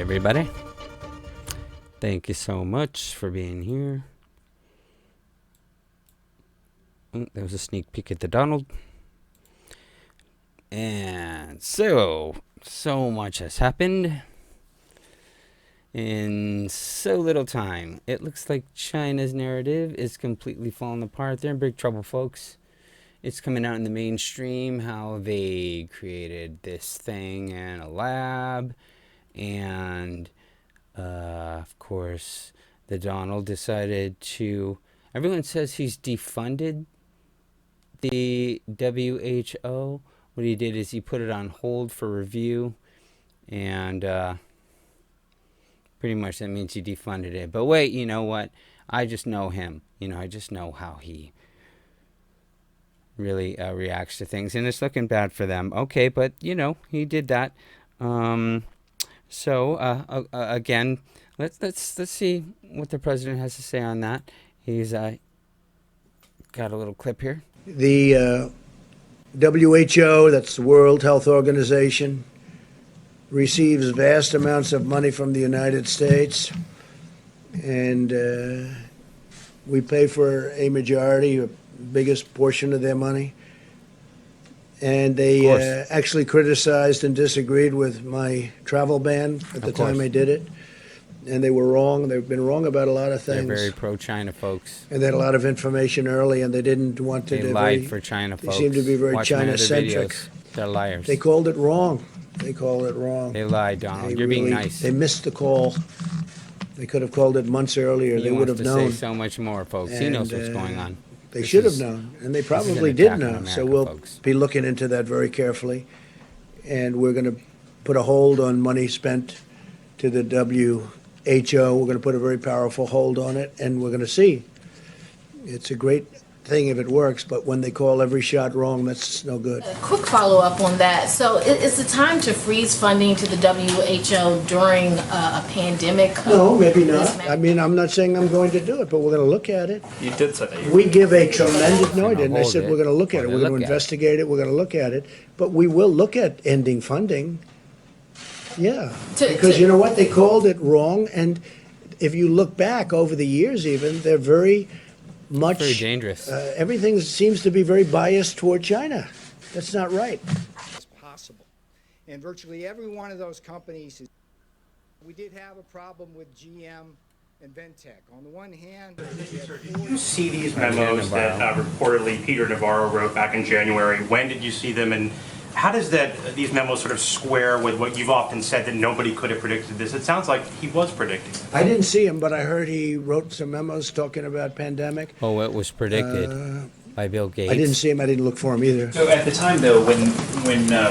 everybody. Thank you so much for being here. There was a sneak peek at the Donald. And so much has happened in so little time. It looks like China's narrative is completely falling apart. They're in big trouble, folks. It's coming out in the mainstream how they created this thing in a lab. And, of course, the Donald decided to... Everyone says he's defunded the WHO. What he did is he put it on hold for review. And pretty much that means he defunded it. But wait, you know what? I just know him. I just know how he really reacts to things. And it's looking bad for them. Okay, but, he did that. Again, let's see what the president has to say on that. He's got a little clip here. The WHO, that's the World Health Organization, receives vast amounts of money from the United States, and we pay for a majority, a biggest portion of their money. And they actually criticized and disagreed with my travel ban at the time I did it. And they were wrong. They've been wrong about a lot of things. They're very pro-China, folks. And they had a lot of information early, and they didn't want to... They lied for China, folks. They seem to be very China-centric. They're liars. They called it wrong. They lied, Donald. You're being nice. They missed the call. They could have called it months earlier. They would have known. He wants to say so much more, folks. He knows what's going on. They should have known, and they probably did know. So we'll be looking into that very carefully. And we're going to put a hold on money spent to the WHO. We're going to put a very powerful hold on it, and we're going to see. It's a great thing if it works, but when they call every shot wrong, that's no good. A quick follow-up on that. So is it time to freeze funding to the WHO during a pandemic? No, maybe not. I mean, I'm not saying I'm going to do it, but we're going to look at it. You did say that. We give a tremendous... No, I didn't. I said we're going to look at it. We're going to investigate it. We're going to look at it. But we will look at ending funding. Yeah. Because you know what? They called it wrong. And if you look back over the years even, they're very dangerous. Everything seems to be very biased toward China. That's not right. It's possible. And virtually every one of those companies, we did have a problem with GM and Ventec. On the one hand, did you see these memos that reportedly Peter Navarro wrote back in January? When did you see them, and how does these memos sort of square with what you've often said that nobody could have predicted this? It sounds like he was predicting. I didn't see him, but I heard he wrote some memos talking about pandemic. Oh, it was predicted by Bill Gates. I didn't see him. I didn't look for him either. So at the time, though, when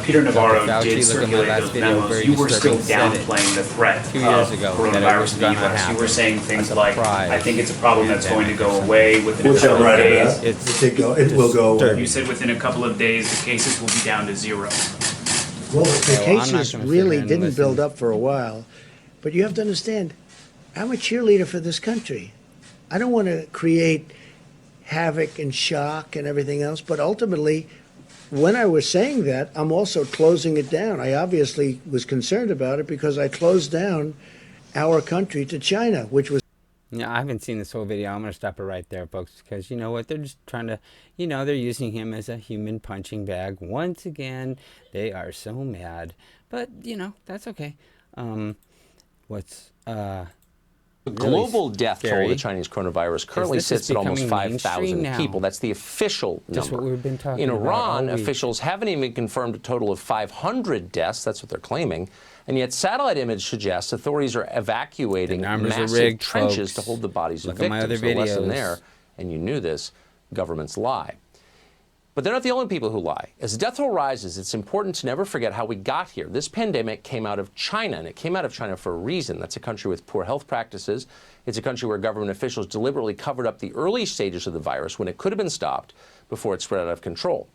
Peter Navarro did circulate those memos, you were still downplaying the threat of coronavirus in the U.S. You were saying things like, I think it's a problem that's going to go away within a couple of days. It will go away. You said within a couple of days the cases will be down to 0. Well, the cases really didn't build up for a while. But you have to understand, I'm a cheerleader for this country. I don't want to create havoc and shock and everything else, but ultimately, when I was saying that, I'm also closing it down. I obviously was concerned about it because I closed down our country to China, which was... Yeah, I haven't seen this whole video. I'm going to stop it right there, folks, because you know what? They're just trying to, they're using him as a human punching bag. Once again, they are so mad. But, that's okay. The global death toll of the Chinese coronavirus currently sits at almost 5,000 people. That's the official number. That's what we've been talking about. In Iran, about officials haven't even confirmed a total of 500 deaths. That's what they're claiming. And yet satellite image suggests authorities are evacuating massive trenches to hold the bodies of victims. The lesson there, and you knew this, governments lie. But they're not the only people who lie. As the death toll rises, it's important to never forget how we got here. This pandemic came out of China, and it came out of China for a reason. That's a country with poor health practices. It's a country where government officials deliberately covered up the early stages of the virus when it could have been stopped before it spread out of control.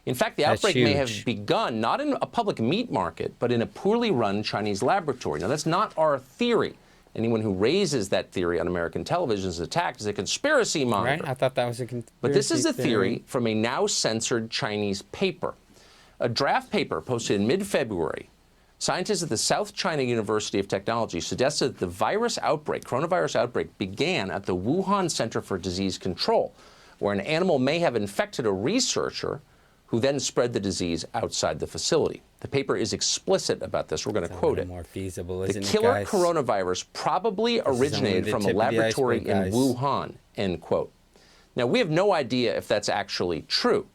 In fact, the outbreak may have begun not in a public meat market, but in a poorly run Chinese laboratory. Now, that's not our theory. Anyone who raises that theory on American television is attacked as a conspiracy monitor. Right? I thought that was a conspiracy But this is a theory from a now censored Chinese paper. A draft paper posted in mid-February Scientists at the South China University of Technology suggested that the coronavirus outbreak, began at the Wuhan Center for Disease Control, where an animal may have infected a researcher who then spread the disease outside the facility. The paper is explicit about this. We're going to quote it. More feasible, the killer coronavirus probably originated from a laboratory in Wuhan, end quote. Now, we have no idea if that's actually true.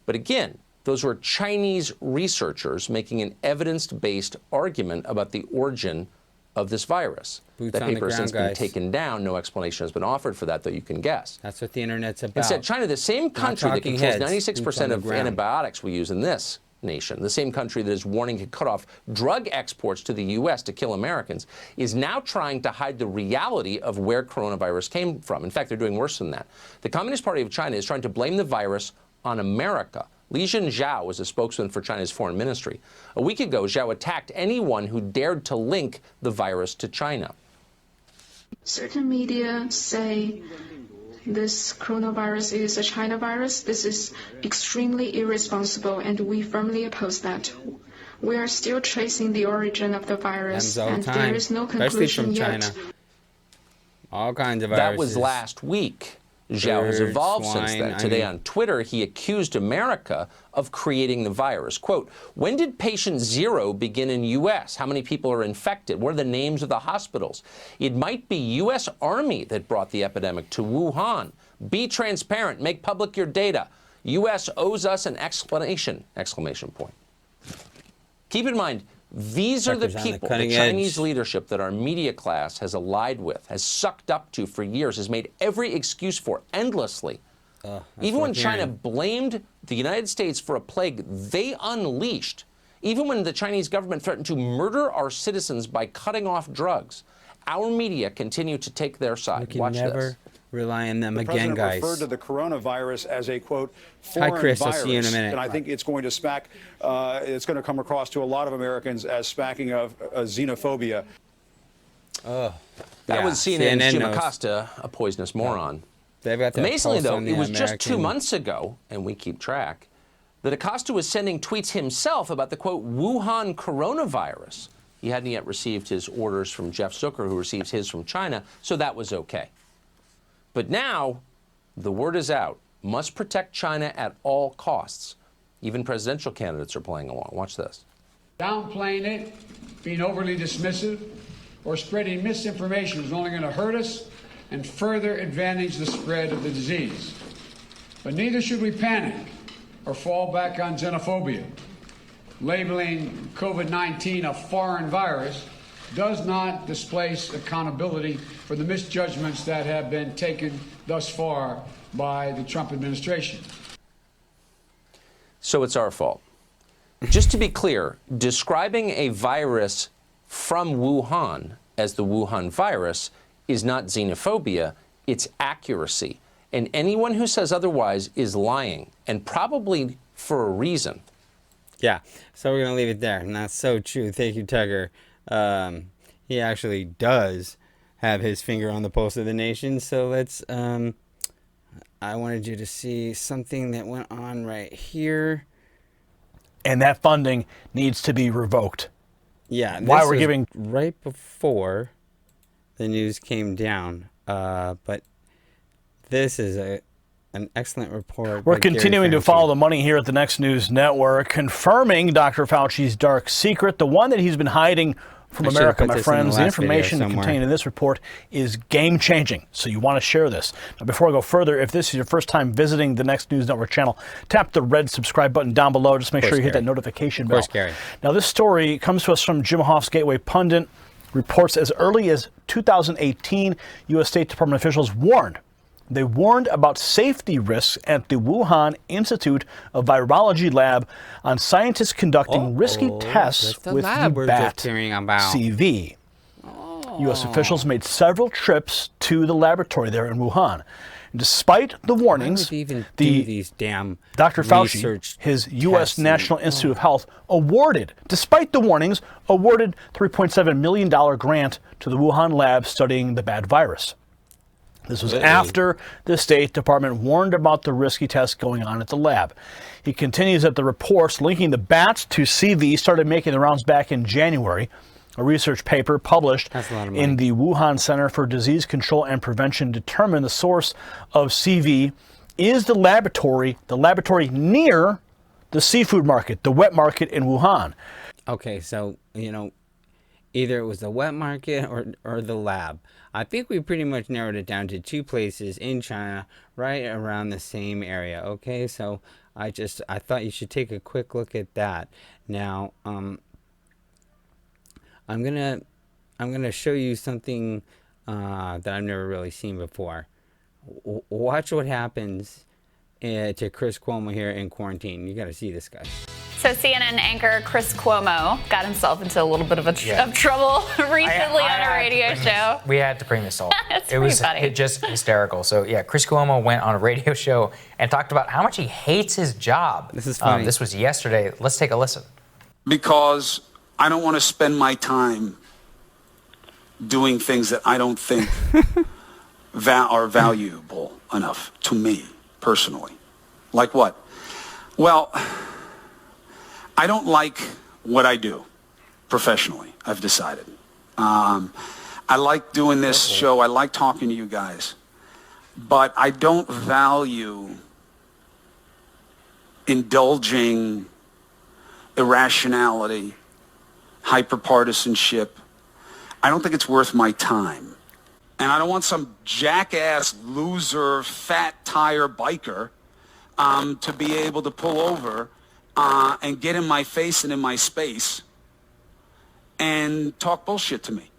But again, those were Chinese researchers making an evidence-based argument about the origin of this virus. That paper has since been taken down. No explanation has been offered for that, though you can guess. That's what the internet's about. Instead, China, the same country that controls 96% of antibiotics we use in this nation, the same country that is warning to cut off drug exports to the U.S. to kill Americans, is now trying to hide the reality of where coronavirus came from. In fact, they're doing worse than that. The Communist Party of China is trying to blame the virus on America. Li Zhenjiao was a spokesman for China's foreign ministry. A week ago, Zhao attacked anyone who dared to link the virus to China. Certain media say this coronavirus is a China virus. This is extremely irresponsible, and we firmly oppose that. We are still tracing the origin of the virus, and there is no conclusion yet. Especially from China. All kinds of viruses. That was last week. Zhao has evolved since then. Today on Twitter, he accused America of creating the virus. Quote, when did patient zero begin in U.S.? How many people are infected? What are the names of the hospitals? It might be U.S. Army that brought the epidemic to Wuhan. Be transparent. Make public your data. U.S. owes us an explanation! Exclamation point. Keep in mind, these are the people, the Chinese leadership that our media class has allied with, has sucked up to for years, has made every excuse for endlessly. Even when China blamed the United States for a plague they unleashed, even when the Chinese government threatened to murder our citizens by cutting off drugs, our media continue to take their side. Watch this. Rely on them again, guys. The president referred to the coronavirus as a, quote, foreign virus. I'll see you in a minute. And I think it's going to it's going to come across to a lot of Americans as smacking of xenophobia. That was CNN's Jim Acosta, a poisonous moron. Amazingly, though, it was just 2 months ago, and we keep track, that Acosta was sending tweets himself about the, quote, Wuhan coronavirus. He hadn't yet received his orders from Jeff Zucker, who receives his from China, so that was okay. But now, the word is out. Must protect China at all costs. Even presidential candidates are playing along. Watch this. Downplaying it, being overly dismissive, or spreading misinformation is only going to hurt us and further advantage the spread of the disease. But neither should we panic or fall back on xenophobia. Labeling COVID-19 a foreign virus does not displace accountability for the misjudgments that have been taken thus far by the Trump administration. So it's our fault. Just to be clear, describing a virus from Wuhan as the Wuhan virus is not xenophobia, it's accuracy. And anyone who says otherwise is lying, and probably for a reason. Yeah, so we're going to leave it there. And that's so true. Thank you, Tucker. He actually does have his finger on the pulse of the nation. So let's, I wanted you to see something that went on right here. And that funding needs to be revoked. Yeah. Why we're giving right before the news came down. But this is an excellent report. We're continuing to follow the money here at the Next News Network, confirming Dr. Fauci's dark secret, the one that he's been hiding from America, my friends. The information contained in this report is game-changing, so you want to share this. Now, before I go further, if this is your first time visiting the Next News Network channel, tap the red subscribe button down below. Just make sure you hit that notification bell. Now, this story comes to us from Jim Hoft's Gateway Pundit. Reports as early as 2018, U.S. State Department officials warned about safety risks at the Wuhan Institute of Virology lab on scientists conducting risky tests with the bat CV. U.S. officials made several trips to the laboratory there in Wuhan. And despite the warnings, Dr. Fauci, his U.S. National Institute of Health, awarded $3.7 million grant to the Wuhan lab studying the bad virus. This was after the State Department warned about the risky tests going on at the lab. He continues that the reports linking the bats to CV started making the rounds back in January. A research paper published in the Wuhan Center for Disease Control and Prevention determined the source of CV is the laboratory near the seafood market, the wet market in Wuhan. Okay, so, either it was the wet market or the lab. I think we pretty much narrowed it down to 2 places in China, right around the same area. Okay, so I thought you should take a quick look at that. Now, I'm gonna show you something that I've never really seen before. Watch what happens to Chris Cuomo here in quarantine. You got to see this guy. So CNN anchor Chris Cuomo got himself into a little bit of trouble recently on a radio show. We had to bring this all. It was funny. Just hysterical. So yeah, Chris Cuomo went on a radio show and talked about how much he hates his job. This is funny. This was yesterday. Let's take a listen. Because I don't want to spend my time doing things that I don't think are valuable enough to me personally. Like what? Well, I don't like what I do professionally, I've decided. I like doing this show. I like talking to you guys. But I don't value indulging irrationality, hyperpartisanship. I don't think it's worth my time. And I don't want some jackass, loser, fat tire biker to be able to pull over and get in my face and in my space and talk bullshit to me.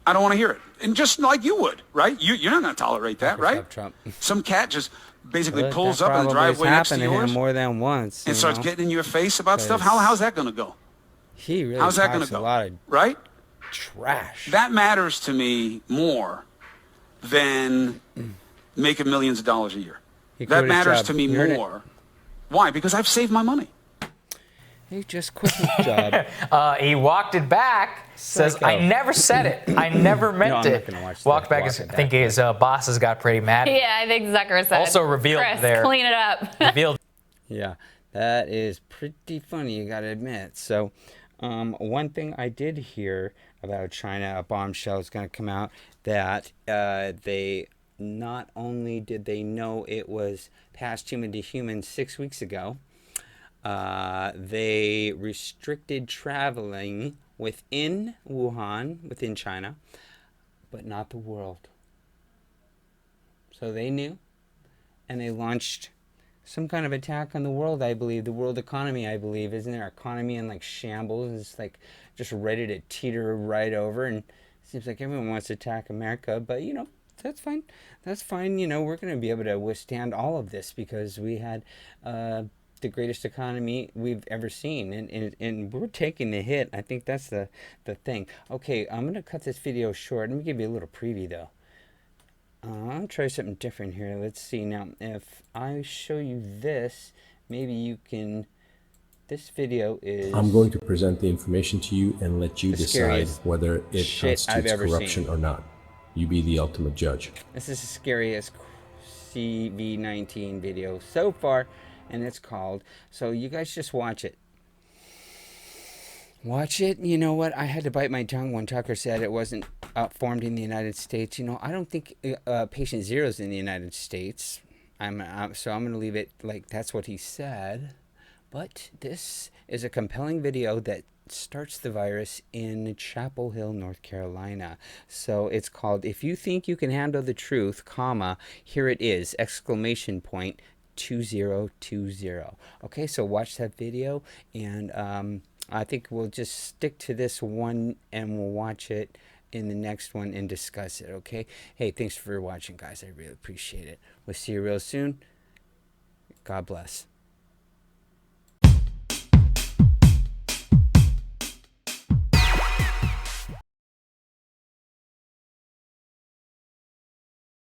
I don't want to hear it. And just like you would, right? You're not going to tolerate that, right? Trump. Some cat just basically pulls up in the driveway next to yours more than once and starts getting in your face about stuff. How's that going to go? He really How's that going to go? A lot of right? Trash. That matters to me more than making millions of dollars a year. That matters to me more. Why? Because I've saved my money. He just quit his job. He walked it back. Says, I never said it. I never meant it. Walked back. I think his bosses got pretty mad. Yeah, I think Zucker said. Also revealed Chris, there. Clean it up. Revealed. Yeah, that is pretty funny, you gotta admit. So, one thing I did hear about China, a bombshell is going to come out, that they not only did they know it was passed human to human 6 weeks ago, they restricted traveling within Wuhan, within China, but not the world. So they knew, and they launched some kind of attack on the world, I believe, the world economy, I believe. Isn't our economy in like shambles? It's like just ready to teeter right over, and it seems like everyone wants to attack America, but that's fine. That's fine. We're going to be able to withstand all of this because we had the greatest economy we've ever seen, and we're taking the hit. I think that's the thing. Okay, I'm going to cut this video short. Let me give you a little preview though. I'll try something different here. Let's see. Now, if I show you this, maybe you can... This video is... I'm going to present the information to you and let you decide whether it constitutes corruption or not. You be the ultimate judge. This is the scariest CV19 video so far, and it's called... So you guys just watch it. Watch it. You know what? I had to bite my tongue when Tucker said it wasn't formed in the United States. I don't think Patient Zero is in the United States. So I'm going to leave it like that's what he said. But this is a compelling video that starts the virus in Chapel Hill, North Carolina. So it's called "If You Think You Can Handle the Truth, comma, here it is, exclamation point, 2020. Okay, so watch that video, and I think we'll just stick to this one and we'll watch it in the next one and discuss it, okay? Hey, thanks for watching, guys. I really appreciate it. We'll see you real soon. God bless.